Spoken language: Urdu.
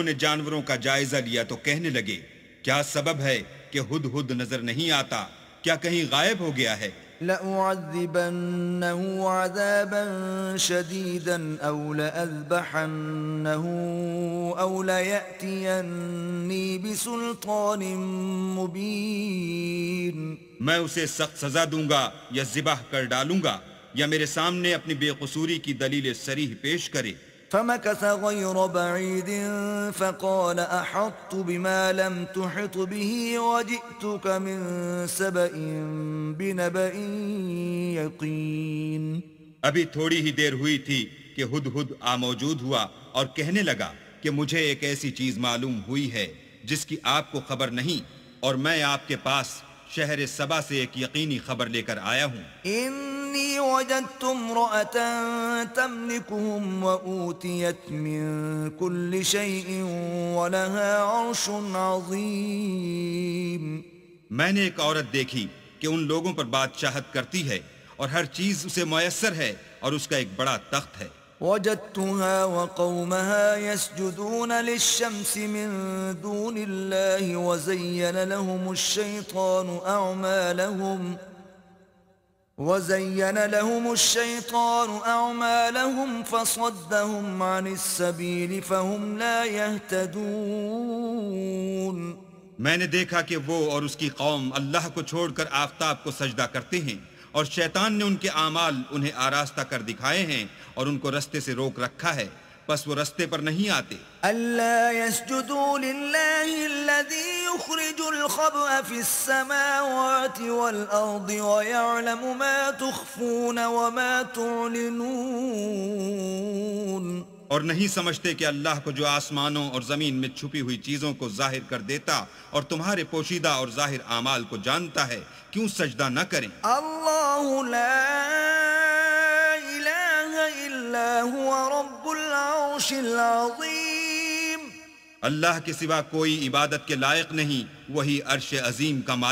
انہوں نے جانوروں کا جائزہ لیا تو کہنے لگے کیا سبب ہے کہ ہدہد نظر نہیں آتا؟ کیا کہیں غائب ہو گیا ہے؟ لَأُعَذِّبَنَّهُ عَذَابًا شَدِيدًا أَوْ لَأَذْبَحَنَّهُ أَوْ لَيَأْتِيَنِّي بِسُلْطَانٍ مُبِينٍ۔ میں اسے سخت سزا دوں گا یا ذبح کر ڈالوں گا یا میرے سامنے اپنی بے قصوری کی دلیل صریح پیش کرے۔ فمكث غير بعيد فقال أحطت بما لم تحط به وجئتك من سبأ بنبأ يقين۔ ابھی تھوڑی ہی دیر ہوئی تھی کہ ہدہد موجود ہوا اور کہنے لگا کہ مجھے ایک ایسی چیز معلوم ہوئی ہے جس کی آپ کو خبر نہیں، اور میں آپ کے پاس شہر سبا سے ایک یقینی خبر لے کر آیا ہوں۔ إني وجدت امرأة تملكهم وأوتيت من كل شيء ولها عرش عظيم۔ میں نے ایک عورت دیکھی کہ ان لوگوں پر بادشاہت کرتی ہے اور ہر چیز اسے میسر ہے اور اس کا ایک بڑا تخت ہے۔ وجدتها وقومها يسجدون للشمس من دون الله وزين لهم الشيطان أعمالهم فصدهم عن السبيل فهم لا يهتدون۔ میں نے دیکھا کہ وہ اور اس کی قوم اللہ کو چھوڑ کر آفتاب کو سجدہ کرتے ہیں، اور شیطان نے ان کے اعمال انہیں آراستہ کر دکھائے ہیں اور ان کو رستے سے روک رکھا ہے، پس وہ رستے پر نہیں آتے۔ ألا يسجدوا لله الذي يخرج الخبأ في السماوات والأرض ويعلم ما تخفون وما تعلنون۔ اور نہیں سمجھتے کہ اللہ کو جو آسمانوں اور زمین میں چھپی ہوئی چیزوں کو ظاہر کر دیتا اور تمہارے پوشیدہ اور ظاہر اعمال کو جانتا ہے، کیوں سجدہ نہ کریں؟ اللہ لا الہ الا هو رب العرش العظیم۔ اللہ کے سوا کوئی عبادت کے لائق نہیں، وہی عرش عظیم کا مالک